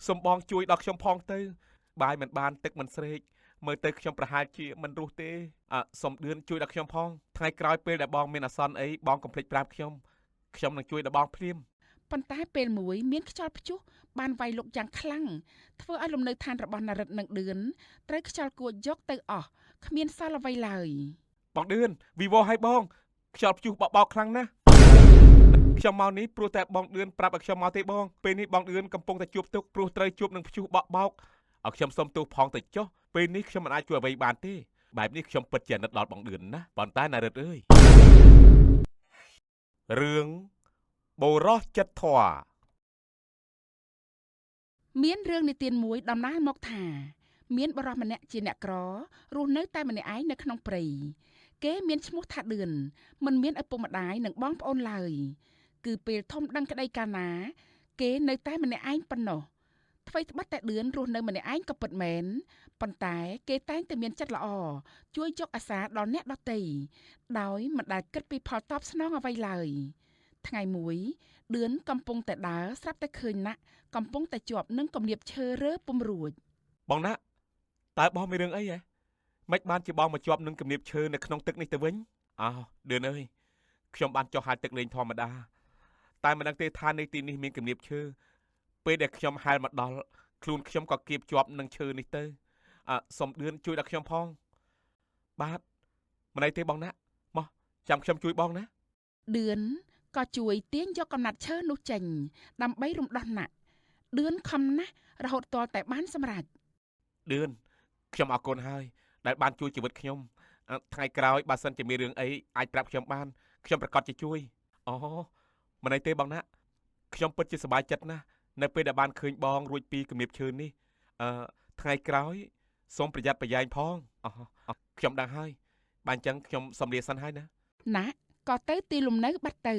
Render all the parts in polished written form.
สมบองช่วยดอกชมพองเตอบายมันบานตึกมันเสกเมื่อเตอชมประหารเชียมันรู้เตสมเดือนช่วยดอกชมพองไงกลายเป็นแต่บองเมนอซอนไอ้บองคอมพลีทปราบชมนังช่วยแต่บองพริมប៉ុន្តែពេលមួយមានខ្យល់ព្យុះបានវាយលុកយ៉ាងខ្លាំងធ្វើឲ្យលំនៅឋានរបស់ណារិតនិងឌឿនត្រូវខ្យល់គួចយកទៅអស់គ្មានសល់អ្វីឡើយបងឌឿនវីវ៉ឲ្យបងខ្យល់ព្យុះបោកខ្លាំងណាស់ខ្ញុំមកនេះព្រោះតែបងឌឿនប្រាប់ឲ្យខ្ញុំមកទេបងពេលនេះបងឌឿនកំពុងតែជួបទុកព្រោះត្រូវជួបនឹងព្យុះបោកឲ្យខ្ញុំសុំទោសផងទៅចុះពេលនេះខ្ញុំមិនអាចជួយអ្វីបានទេបែបនេះខ្ញុំពិតជាអាណិតដល់បងឌឿនណាប៉ុន្តែណារិតអើយរឿងបូរោះចិត្តធွာមានរឿងនិទានមួយដំណាលមកថាមានបរិសម្នាក់ជាអ្នកក្ររស់នៅតែម្នាក់ឯងនៅក្នុងព្រៃគេមានឈ្មោះថាឌឿនមិនមានឪពុកម្ដាយនិងបងប្អូនឡើយគឺពេលធំដឹងក្តីកាលណាគេនៅតែម្នាក់ឯងប៉ុណ្ណោះអ្វីត្បិតតែឌឿនរស់នៅម្នាក់ឯងក៏ពិតមែនប៉ុន្តែគេតែងតែមានចិត្តល្អជួយយកអាសាដល់អ្នកដទៃដោយមិនដែលគិតពីផលតបស្នងអ្វីឡើយថ្ងៃមួយឌឿនកំពុងតែដើរស្រាប់តែឃើញណាក់កំពុងតែជាប់នឹងគំនាបឈើរើពុំរួចបងណាតើបងមានរឿងអីហ៎មិនបានជាបងមកជាប់នឹងគំនាបឈើនៅក្នុងទឹកនេះទៅវិញអោឌឿនអើយខ្ញុំបានចុះហែលទឹកលេងធម្មតាតែមិនដឹងទេថានៅទីនេះមានគំនាបឈើពេលដែលខ្ញុំហែលមកដល់ខ្លួនខ្ញុំក៏គៀបជាប់នឹងឈើនេះទៅសុំឌឿនជួយដល់ខ្ញុំផងបាទមិនអីទេបងណាមកចាំខ្ញុំជួយបងណាឌឿនក៏ជួយទាញយកកំណាត់ឈើនោះចេញដើម្បីរំដោះណាក់ឌឿនខំណាស់រហូតទាល់តែបានសម្រេចឌឿនខ្ញុំអរគុណហើយដែលបានជួយជីវិតខ្ញុំថ្ងៃក្រោយបើសិនជាមានរឿងអីអាចប្រាប់ខ្ញុំបានខ្ញុំប្រកាសជាជួយអូមិនអីទេបងណាខ្ញុំពិតជាសប្បាយចិត្តណាស់នៅពេលដែលបានឃើញបងរួចពីគំនាបឈើនេះថ្ងៃក្រោយសូមប្រយ័ត្នប្រយែងផងខ្ញុំដឹងហើយបានអញ្ចឹងខ្ញុំសូមលាសិនហើយណាណាក់ក៏ទៅទីលំនៅបាត់ទៅ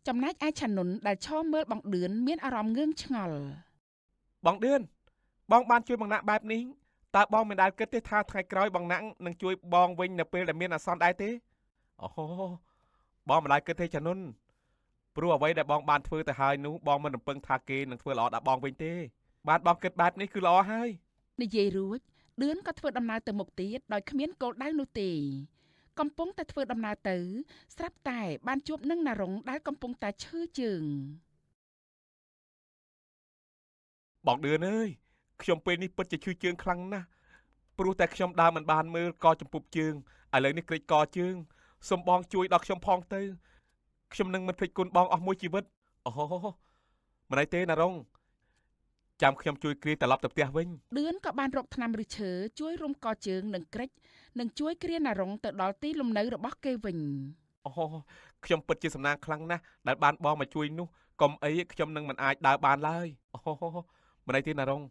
ចំណែកឯឆានុនដែលឈរមើលបងឌឿនមានអារម្មណ៍ងឿងឆ្ងល់បងឌឿនបងបានជួយបងណាក់បែបនេះតើបងមិនដែលគិតទេថាថ្ងៃក្រោយបងណាក់នឹងជួយបងវិញនៅពេលដែលមានអាសន្នដែរទេអូបងមិនដែលគិតទេចានុនព្រោះអ្វីដែលបងបានធ្វើទៅហើយនោះបងមិនរំពឹងថាគេនឹងធ្វើល្អដល់បងវិញទេបានបងគិតបែបនេះគឺល្អហើយនិយាយរួចឌឿនក៏ធ្វើដំណើរទៅមុខទៀតដោយគ្មានគោលដៅនោះទេកំពុងតែធ្វើដំណើរទៅស្រាប់តែបានជួបនឹងណារុងដែលកំពុងតែឈឺជើងបងឌឿនអើយខ្ញុំពេលនេះពិតជាឈឺជើងខ្លាំងណាស់ព្រោះតែខ្ញុំដើរមិនបានមើលកចំពុបជើងឥឡូវនេះក្រិចកជើងសូមបងជួយដល់ខ្ញុំផងទៅខ្ញុំនឹងមិនភ្លេចគុណបងអស់មួយជីវិតមិនអីទេណារុងចាំខ្ញុំជួយគ្រាត្រឡប់ទៅផ្ទះវិញឌឿនក៏បានរកថ្នាំឫសឈើជួយរុំកជើងនិងក្រិចនិងជួយគ្រាណារុងទៅដល់ទីលំនៅរបស់គេវិញខ្ញុំពិតជាសំណាងខ្លាំងណាស់ដែលបានបងមកជួយនោះកុំអីខ្ញុំនឹងមិនអាចដើរបានឡើយមិនអីទេណារុង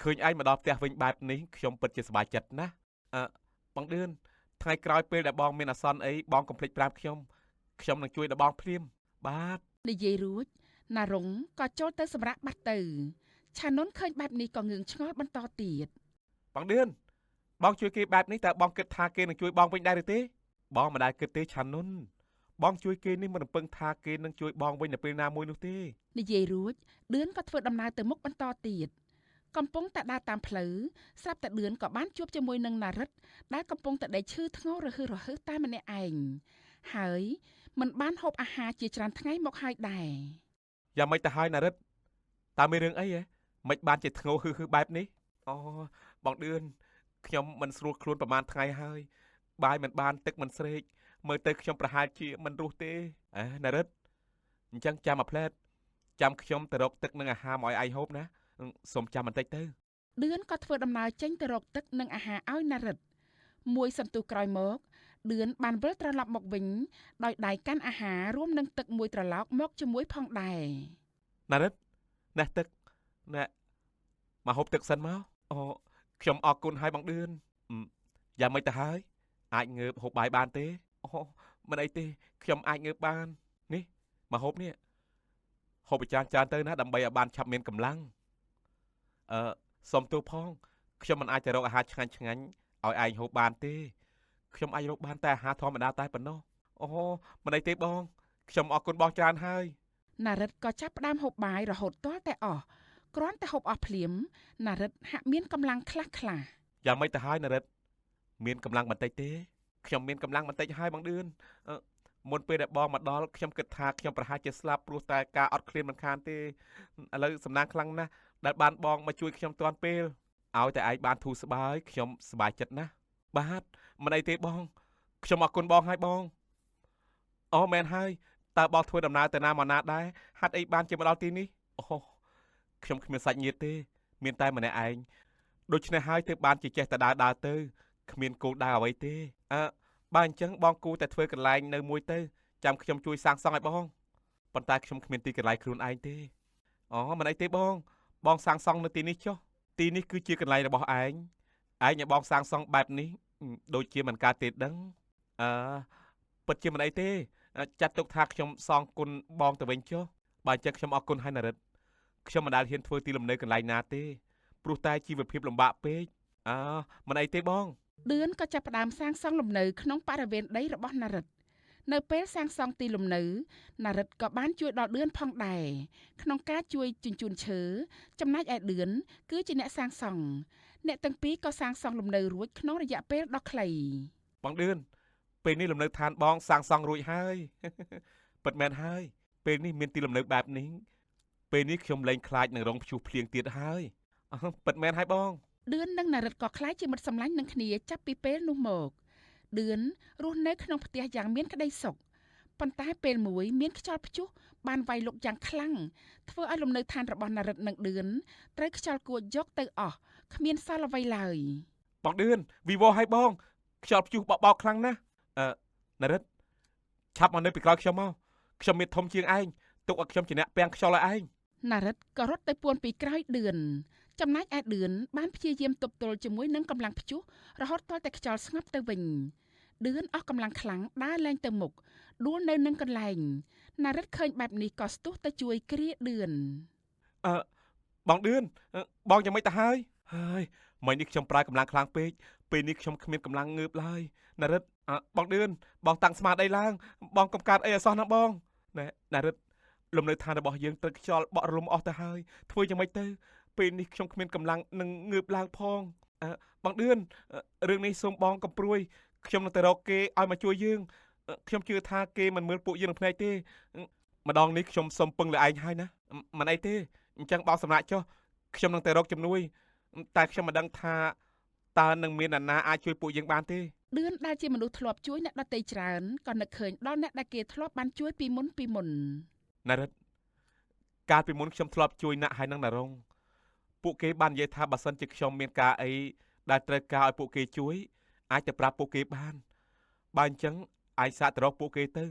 ឃើញឯងមកដល់ផ្ទះវិញបែបនេះខ្ញុំពិតជាសប្បាយចិត្តណាស់បងឌឿនថ្ងៃក្រោយពេលដែលបងមានអាសន្នអីបងកុំភ្លេចប្រាប់ខ្ញុំនឹងជួយដល់បងភ្លាមបាទនិយាយរួចណារុងក៏ចូលទៅសម្រាប់បាត់ទៅឆានុនឃើញបែបនេះក៏ងឿងឆ្ងល់បន្តទៀតបងឌឿនបងជួយគេបែបនេះតើបងគិតថាគេនឹងជួយបងវិញដែរឬទេបងមិនដែលគិតទេឆានុនបងជួយគេនេះមិនរំពឹងថាគេនឹងជួយបងវិញនៅពេលណាមួយនោះទេនិយាយរួចឌឿនក៏ធ្វើដំណើរទៅមុខបន្តទៀតកំពុងតែដើរតាមផ្លូវស្រាប់តែឌឿនក៏បានជួបជាមួយនឹងណារិតដែលកំពុងតែដេកឈឺធ្ងររហឺតែម្នាក់ឯងហើយមិនបានហូបអាហារជាច្រើនថ្ងៃមកហើយដែរយ៉ាងម៉េចទៅហើយណារិតតើមានរឿងអីហ៎មិនបានជាធ្ងោហឺបែបនេះបងឌឿនខ្ញុំមិនស្រួលខ្លួនប្រហែលថ្ងៃហើយបាយមិនបានទឹកមិនស្រេកមើលទៅខ្ញុំប្រហែលជាមិនរស់ទេណារិតអញ្ចឹងចាំមួយផ្លែតចាំខ្ញុំទៅរកទឹកនិងអាហារមកឲ្យឯងហូបណាសូមចាំបន្តិចទៅឌឿនក៏ធ្វើដំណើរចេញទៅរកទឹកនិងអាហារឲ្យណារិតមួយសន្ទុះក្រោយមកឌឿនបានវិលត្រឡប់មកវិញដោយដៃកាន់អាហាររួមនឹងទឹកមួយត្រឡោកមកជាមួយផងដែរណារិតណែទឹកណែមកហូបទឹកសិនមកខ្ញុំអរគុណហើយបងឌឿនយ៉ាងម៉េចទៅហើយអាចងើបហូបបាយបានទេមិនអីទេខ្ញុំអាចងើបបាននេះមកហូបនេះហូបច្រើនទៅណាដើម្បីឲ្យបានឆាប់មានកម្លាំងសុំទោសផងខ្ញុំមិនអាចទៅរកអាហារឆ្ងាញ់ឲ្យឯងហូបបានទេខ្ញុំអាចរកបានតែអាហារធម្មតាតែប៉ុណ្ណោះមិនអីទេបងខ្ញុំអរគុណបងច្រើនហើយណារិតក៏ចាប់ផ្ដើមហូបបាយរហូតទាល់តែអស់ គ្រាន់តែហូបអស់ភ្លាមណារិតហាក់មានកម្លាំងខ្លះៗ យ៉ាងម៉េចទៅហើយណារិតមានកម្លាំងបន្តិចទេខ្ញុំមានកម្លាំងបន្តិចហើយបងឌឿនអឺមុនពេលដែលបងមកដល់ខ្ញុំគិតថាខ្ញុំប្រហែលជាស្លាប់ព្រោះតែការអត់ឃ្លានមិនខានទេឥឡូវសំណាងខ្លាំងណាស់ដែលបានបងមកជួយខ្ញុំទាន់ពេលឲ្យតែឯងបានធូរស្បើយខ្ញុំសប្បាយចិត្តណាស់បាទមិនអីទេបងខ្ញុំអរគុណបងហើយបងអូមែនហើយតើបងធ្វើដំណើរទៅណាមកណាដែរហាត់អីបានជាមកដល់ទីនេះអូខ្ញុំគ្មានសាច់ញាតិទេមានតែម្នាក់ឯងដូច្នេះហើយទើបបានជាចេះតែដើរទៅគ្មានគោលដៅអ្វីទេបើអញ្ចឹងបងគូតែធ្វើកន្លែងនៅមួយទៅចាំខ្ញុំជួយសាងសង់ឲ្យបងប៉ុន្តែខ្ញុំគ្មានទីកន្លែងខ្លួនឯងទេអូមិនអីទេបងសាងសង់នៅទីនេះចុះទីនេះគឺជាកន្លែងរបស់ឯងឲ្យបងសាងសង់បែបនេះដូចជាមិនកើតទេដឹងអឺពិតជាមិនអីទេចាត់ទុកថាខ្ញុំសងគុណបងទៅវិញចុះបើអញ្ចឹងខ្ញុំអរគុណហើយណារិតខ្ញុំមិនដែលហ៊ានធ្វើទីលំនៅកន្លែងណាទេព្រោះតែជីវភាពលំបាកពេកមិនអីទេបង ឌឿនក៏ចាប់ផ្ដើមសាងសង់លំនៅក្នុងបរិវេណដីរបស់ណារិតនៅពេលសាងសង់ទីលំនៅណារិតក៏បានជួយដល់ឌឿនផងដែរក្នុងការជួយជញ្ជូនឈើចំណែកឯឌឿនគឺជាអ្នកសាងសង់អ្នកទាំងពីរក៏សាងសង់លំនៅរួចក្នុងរយៈពេលដ៏ខ្លី បងឌឿនពេលនេះលំនៅឋានបងសាងសង់រួចហើយ ពិតមែនហើយពេលនេះមានទីលំនៅបែបនេះពេលនេះខ្ញុំលែងខ្លាចនឹងរងព្យុះភ្លៀងទៀតហើយពិតមែនហើយបង ឌឿននិងណារិតក៏ខ្លាចជាមិត្តសម្លាញ់នឹងគ្នាចាប់ពីពេលនោះមកឌឿនរស់នៅក្នុងផ្ទះយ៉ាងមានក្តីសុខប៉ុន្តែពេលមួយមានខ្យល់ព្យុះបានវាយលុកយ៉ាងខ្លាំងធ្វើឲ្យលំនៅឋានរបស់ណារិតនិងឌឿនត្រូវខ្យល់គួចយកទៅអស់គ្មានសល់អ្វីឡើយ បងឌឿនវីវឲ្យបងខ្យល់ព្យុះបោកខ្លាំងណាស់ណារិតឆាប់មកនៅពីក្រោយខ្ញុំមកខ្ញុំមានធំជាងឯងទុកឲ្យខ្ញុំជាអ្នកពាំងខ្យល់ឲ្យឯង ណារិតក៏រត់ទៅពួនពីក្រោយឌឿនចំណែកឯឌឿនបានព្យាយាមទប់ទល់ជាមួយនឹងកម្លាំងព្យុះរហូតទាល់តែខ្យល់ស្ងប់ទៅវិញឌឿនអស់កម្លាំងខ្លាំងដើរឡើងទៅមុខដួលនៅនឹងកន្លែងណារិតឃើញបែបនេះក៏ស្ទុះទៅជួយគ្រាឌឿន អឺបងឌឿនបងយ៉ាងម៉េចទៅហើយមិញនេះខ្ញុំប្រើកម្លាំងខ្លាំងពេកពេលនេះខ្ញុំគ្មានកម្លាំងងើបឡើយណារិតបងឌឿនបងតាំងស្មារតីឡើងបងកុំកើតអីឲ្យសោះណាបងណែណារិតលំនៅឋានរបស់យើងត្រូវខ្យល់បក់រលំអស់ទៅហើយធ្វើយ៉ាងម៉េចទៅពេលនេះខ្ញុំគ្មានកម្លាំងនឹងងើបឡើងផងបងឌឿនរឿងនេះសូមបងកំព្រួយខ្ញុំនឹងទៅរកគេឲ្យមកជួយយើងខ្ញុំជឿថាគេមិនមើលពួកយើងនឹងភ្នែកទេម្ដងនេះខ្ញុំសុំពឹងលើឯងហើយណាមិនអីទេអញ្ចឹងបងសម្រាប់ចុះខ្ញុំនឹងទៅរកជំនួយតែខ្ញុំមិនដឹងថាតើនឹងមានអ្នកណាអាចជួយពួកយើងបានទេឌឿនដែលជាមនុស្សធ្លាប់ជួយអ្នកដទៃច្រើនក៏នឹកឃើញដល់អ្នកដែលគេធ្លាប់បានជួយពីមុនណារិតកាលពីមុនខ្ញុំធ្លាប់ជួយអ្នកហើយនឹងណារងពួកគេបាននិយាយថាបើសិនជាខ្ញុំមានការអីដែលត្រូវការឲ្យពួកគេជួយអាចទៅប្រាប់ពួកគេបានបើអញ្ចឹងអាចសាកទៅរកពួកគេទៅ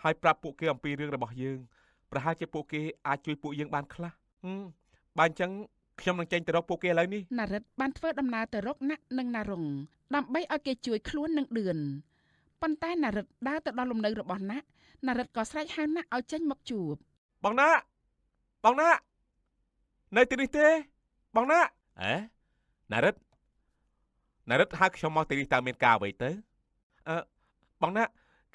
ហើយប្រាប់ពួកគេអំពីរឿងរបស់យើងប្រហែលជាពួកគេអាចជួយពួកយើងបានខ្លះបើអញ្ចឹងខ្ញុំនឹងចេញទៅរកពួកគេឥឡូវនេះណារិតបានធ្វើដំណើរទៅរកណាក់និងណារុងដើម្បីឲ្យគេជួយខ្លួននឹងឌឿនប៉ុន្តែណារិតដើរទៅដល់លំនៅរបស់ណារិតក៏ស្រែកហៅណាក់ឲ្យចេញមកជួបបងណានៅទីនេះទេបងណាណារិតហៅខ្ញុំមកទីនេះតើមានការអ្វីទៅបងណា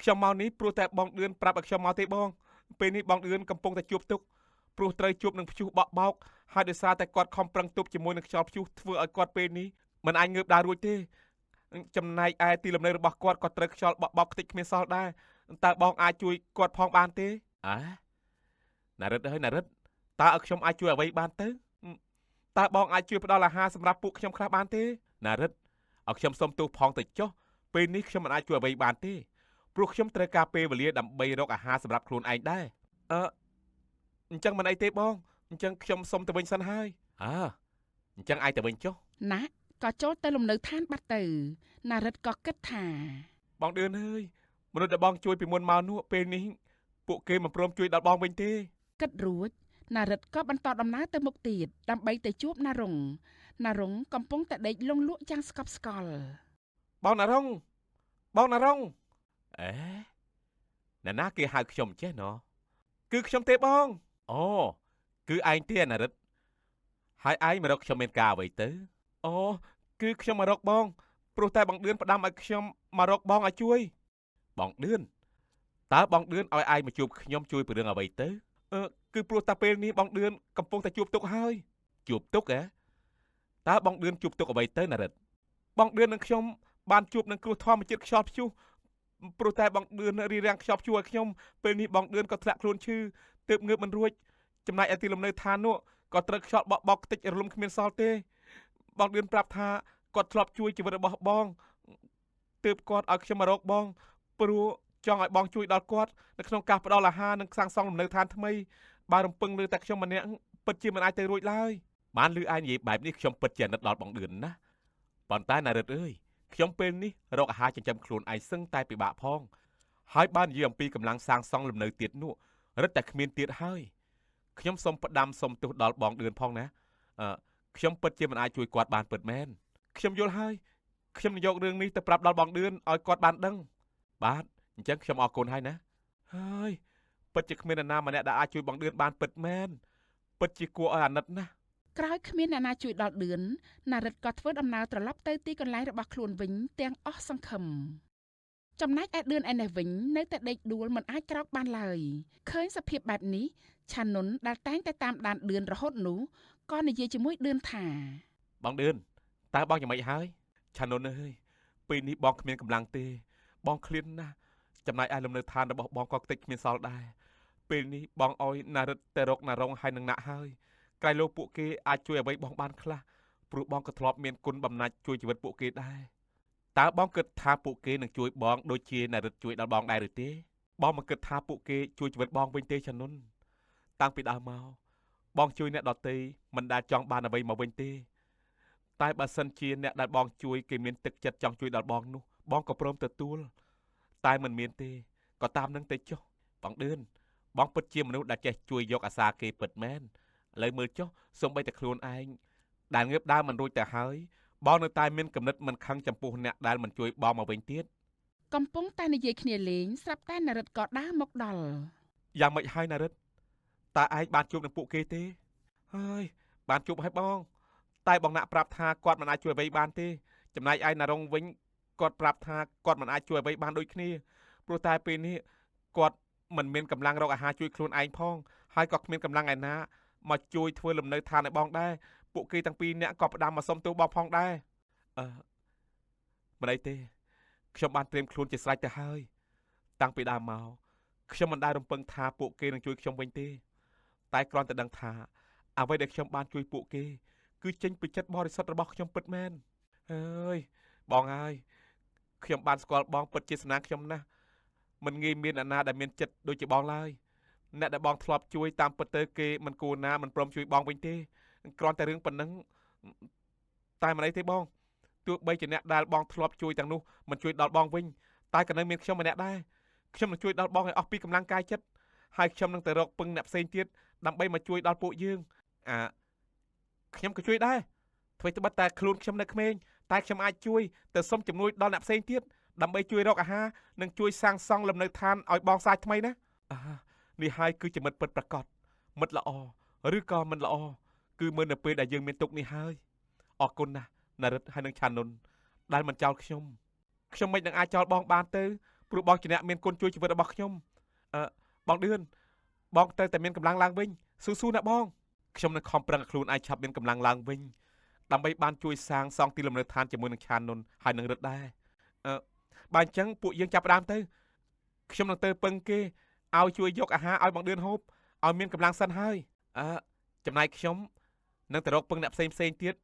ខ្ញុំមកនេះព្រោះតែបងឌឿនប្រាប់ឲ្យខ្ញុំមកទេបងពេលនេះបងឌឿនកំពុងតែជួបទុក្ខព្រោះត្រូវជួបនឹងព្យុះបក់បោកហើយដោយសារតែគាត់ខំប្រឹងទប់ជាមួយនឹងខ្យល់ព្យុះធ្វើឲ្យគាត់ពេលនេះមិនអាចងើបដើររួចទេចំណែកឯទីលំនៅរបស់គាត់ក៏ត្រូវខ្យល់បក់បោកខ្ទេចគ្មានសល់ដែរតើបងអាចជួយគាត់ផងបានទេណារិតហើយណារិតតើឲ្យខ្ញុំអាចជួយអ្វីបានទៅតើបងអាចជួយផ្ដល់អាហារសម្រាប់ពួកខ្ញុំខ្លះបានទេណារិតឲ្យខ្ញុំសុំទោសផងទៅចុះពេលនេះខ្ញុំមិនអាចជួយអ្វីបានទេព្រោះខ្ញុំត្រូវការពេលវេលាដើម្បីរកអាហារសម្រាប់ខ្លួនឯងដែរអញ្ចឹងមិនអីទេបងអញ្ចឹងខ្ញុំសុំទៅវិញសិនហើយអញ្ចឹងអាចទៅវិញចុះណាក៏ចូលទៅលំនៅឋានបាត់ទៅណារិតក៏គិតថាបងឌឿនអើយមនុស្សដែលបងជួយពីមុនមកនោះពេលនេះពួកគេមិនព្រមជួយដល់បងវិញទេគិតរួចណារិតក៏បន្តដំណើរទៅមុខទៀតដើម្បីទៅជួបណារុងកំពុងតែដេកលង់លក់យ៉ាងស្កប់ស្កល់បងណារុងអ្នកណាគេហៅខ្ញុំចេះណោះគឺខ្ញុំទេបងអូគឺឯងទេណារិតហើយឯងមករកខ្ញុំមានការអ្វីទៅអូគឺខ្ញុំមករកបងព្រោះតែបងឌឿនផ្ដាំឲ្យខ្ញុំមករកបងឲ្យជួយបងឌឿនតើបងឌឿនឲ្យឯងមកជួបខ្ញុំជួយពីរឿងអ្វីទៅគឺព្រោះតែពេលនេះបងឌឿនកំពុងតែជួបទុក្ខហើយ ជួបទុកហ៎តើបងឌឿនជួបទុកអ្វីទៅណារិតបងឌឿននឹងខ្ញុំបានជួបនឹងគ្រោះធម្មជាតិខ្យល់ព្យុះព្រោះតែបងឌឿនរៀបរៀងខ្យល់ព្យុះឲ្យខ្ញុំពេលនេះបងឌឿនក៏ធ្លាក់ខ្លួនឈឺទើបងើបមិនរួចចំណែកឯទីលំនៅឋាននោះក៏ត្រូវខ្យល់បក់បោកខ្ទេចរលំគ្មានសល់ទេបងឌឿនប្រាប់ថាគាត់ធ្លាប់ជួយជីវិតរបស់បងទើបគាត់ឲ្យខ្ញុំមករកបងព្រោះចង់ឲ្យបងជួយដល់គាត់នៅក្នុងការផ្ដល់អាហារនិងសាងសង់លំនៅឋានថ្មីបើរំពឹងលើតែខ្ញុំម្នាក់ពិតជាមិនអាចទៅរួចឡើយបានលឺឯងនិយាយបែបនេះខ្ញុំពិតជាអាណិតដល់បងឌឿនណាប៉ុន្តែណារិតអើយខ្ញុំពេលនេះរកអាហារចិញ្ចឹមខ្លួនឯងសឹងតែពិបាកផងហើយបាននិយាយអំពីកម្លាំងសាងសង់លំនៅទៀតនោះរឹតតែគ្មានទៀតហើយខ្ញុំសូមផ្ដាំសូមទោសដល់បងឌឿនផងណាខ្ញុំពិតជាមិនអាចជួយគាត់បានពិតមែនខ្ញុំយល់ហើយខ្ញុំនឹងយករឿងនេះទៅប្រាប់ដល់បងឌឿនឲ្យគាត់បានដឹងបាទអញ្ចឹងខ្ញុំអរគុណហើយណាហើយពិតជាគ្មាននរណាម្នាក់ដែលអាចជួយបងឌឿនបានពិតមែនពិតជាគួរឲ្យអាណិតណាស់ក្រោយគ្មានអ្នកណាជួយដល់ឌឿនណារិតក៏ធ្វើដំណើរត្រឡប់ទៅទីកន្លែងរបស់ខ្លួនវិញទាំងអស់សង្ឃឹមចំណែកឯឌឿនឯនេះវិញនៅតែដេកដួលមិនអាចក្រោកបានឡើយឃើញសភាពបែបនេះឆានុនដែលតែងតែតាមដានឌឿនរហូតនោះក៏និយាយជាមួយឌឿនថាបងឌឿនតើបងយ៉ាងម៉េចហើយឆានុនអើយពេលនេះបងគ្មានកម្លាំងទេបងឃ្លានណាស់ចំណែកឯលំនៅឋានរបស់បងក៏ខ្ទេចគ្មានសល់ដែរពេលនេះបងអោយណារិតទៅរកណារងហើយនឹងណាក់ហើយក្រៃលោពួកគេអាចជួយអ្វីបងបានខ្លះព្រោះបងក៏ធ្លាប់មានគុណបំណាច់ជួយជីវិតពួកគេដែរតើបងគិតថាពួកគេនឹងជួយបងដូចជាណារិតជួយដល់បងដែរឬទេបងមិនគិតថាពួកគេជួយជីវិតបងវិញទេឆានុនតាំងពីដើមមកបងជួយអ្នកដទៃមិនដែលចង់បានអ្វីមកវិញទេតែបើសិនជាអ្នកដែលបងជួយគេមានទឹកចិត្តចង់ជួយដល់បងនោះបងក៏ព្រមទទួលតែមិនមានទេក៏តាមនឹងទៅចុះបងឌឿនបងពិតជាមនុស្សដែលចេះជួយយកអាសាគេពិតមែនឥឡូវមើលចុះសូម្បីតែខ្លួនឯងដែលងើបដើរមិនរួចទៅហើយបងនៅតែមានគំនិតមិនខឹងចំពោះអ្នកដែលមិនជួយបងមកវិញទៀតកំពុងតែនិយាយគ្នាលេងស្រាប់តែណារិតក៏ដើរមកដល់យ៉ាងម៉េចហើយណារិតតើឯងបានជួបនឹងពួកគេទេហើយបានជួបហើយបងតែបងណាក់ប្រាប់ថាគាត់មិនអាចជួយអ្វីបានទេចំណែកឯណារងវិញគាត់ប្រាប់ថាគាត់មិនអាចជួយអ្វីបានដូចគ្នាព្រោះតែពេលនេះគាត់មិនមានកម្លាំងរកអាហារជួយខ្លួនឯងផងហើយក៏គ្មានកម្លាំងឯណាមកជួយធ្វើលំនៅឋានឲ្យបងដែរពួកគេទាំងពីរនាក់ក៏ផ្ដាំមកសុំទោសបងផងដែរអឺមិនអីទេខ្ញុំបានត្រៀមខ្លួនជាស្រេចទៅហើយតាំងពីដើមមកខ្ញុំមិនដែលរំពឹងថាពួកគេនឹងជួយខ្ញុំវិញទេតែគ្រាន់តែដឹងថាអ្វីដែលខ្ញុំបានជួយពួកគេគឺចេញពីចិត្តបរិសុទ្ធរបស់ខ្ញុំពិតមែនអើយបងអើយខ្ញុំបានស្គាល់បងពិតជាស្នាខ្ញុំណាស់មិនងាយមានអ្នកណាដែលមានចិត្តដូចជាបងឡើយអ្នកដែលបងធ្លាប់ជួយតាមពិតទៅគេមិនគួរណាមិនព្រមជួយបងវិញទេគ្រាន់តែរឿងប៉ុណ្ណឹងតែមិនអីទេបងទោះបីជាអ្នកដែលបងធ្លាប់ជួយទាំងនោះមិនជួយដល់បងវិញតែក៏នៅមានខ្ញុំម្នាក់ដែរខ្ញុំនឹងជួយដល់បងឲ្យអស់ពីកម្លាំងកាយចិត្តហើយខ្ញុំនឹងទៅរកពឹងអ្នកផ្សេងទៀតដើម្បីមកជួយដល់ពួកយើងខ្ញុំក៏ជួយដែរអ្វីត្បិតតែខ្លួនខ្ញុំនៅក្មេងតែខ្ញុំអាចជួយទៅសុំជំនួយដល់អ្នកផ្សេងទៀតដើម្បីជួយរកអាហារនិងជួយសាងសង់លំនៅឋានឲ្យបងសាយថ្មីណានេះហើយគឺជាមិត្តពិតប្រាកដមិត្តល្អឬក៏មិនល្អគឺមើលនៅពេលដែលយើងមានទុកនេះហើយអរគុណណាស់ណារិតហើយនឹងឆានុនដែលមិនចោលខ្ញុំមិននឹងអាចចោលបងបានទៅព្រោះបងជាអ្នកមានគុណជួយជីវិតរបស់ខ្ញុំបងឌឿនបងទៅតែមានកម្លាំងឡើងវិញស៊ូណាបងខ្ញុំនឹងខំប្រឹងឲ្យខ្លួនឯងឆាប់មានកម្លាំងឡើងវិញដើម្បីបានជួយសាងសង់ទីលំនៅឋានជាមួយនឹងឆានុនហើយនឹងរិទ្ធដែរបើអញ្ចឹងពួកយើងចាប់ផ្ដើមទៅខ្ញុំនឹងទៅពឹងគេឲ្យជួយយកអាហារឲ្យបងឌឿនហូបឲ្យមានកម្លាំងសិនហើយចំណែកខ្ញុំនឹងទៅរកពឹងអ្នកផ្សេងទៀត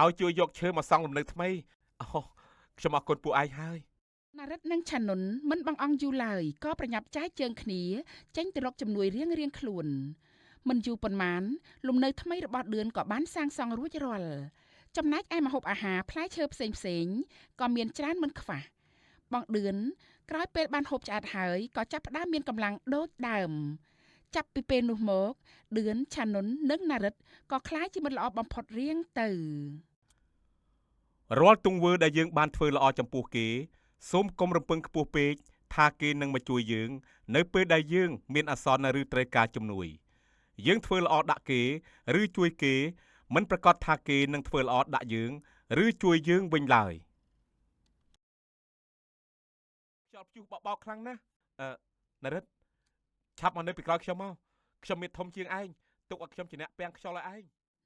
ឲ្យជួយយកឈើមកសង់លំនៅថ្មីខ្ញុំអរគុណពួកឯងហើយណារិតនិងឆានុនមិនបងអង្គយូរឡើយក៏ប្រញាប់ចែកជើងគ្នាចេញទៅរកជំនួយរៀងខ្លួនមិនយូរប៉ុន្មានលំនៅថ្មីរបស់ឌឿនក៏បានសាងសង់រួចរាល់ចំណែកឯម្ហូបអាហារផ្លែឈើផ្សេងក៏មានច្រើនមិនខ្វះបងឌឿនក្រោយពេលបានហូបឆ្អែតហើយក៏ចាប់ផ្ដើមមានកម្លាំងដូចដើមចាប់ពីពេលនោះមកឌឿនឆានុននិងណារិតក៏ក្លាយជាមិត្តល្អបំផុតរៀងទៅរាល់ទង្វើដែលយើងបានធ្វើល្អចំពោះគេសូមកុំរំពឹងខ្ពស់ពេកថាគេនឹងមកជួយយើងនៅពេលដែលយើងមានអាសន្នឬត្រូវការជំនួយយើងធ្វើល្អដាក់គេឬជួយគេមិនប្រកាសថាគេនឹងធ្វើល្អដាក់យើងឬជួយយើងវិញឡើយខ្យល់ព្យុះបោកខ្លាំងណាស់ណារិតឆាប់មកនៅពីក្រោយខ្ញុំមកខ្ញុំមានធំជាងឯងទុកឲ្យខ្ញុំជាអ្នកពាំងខ្យល់ឲ្យឯង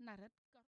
ណារិត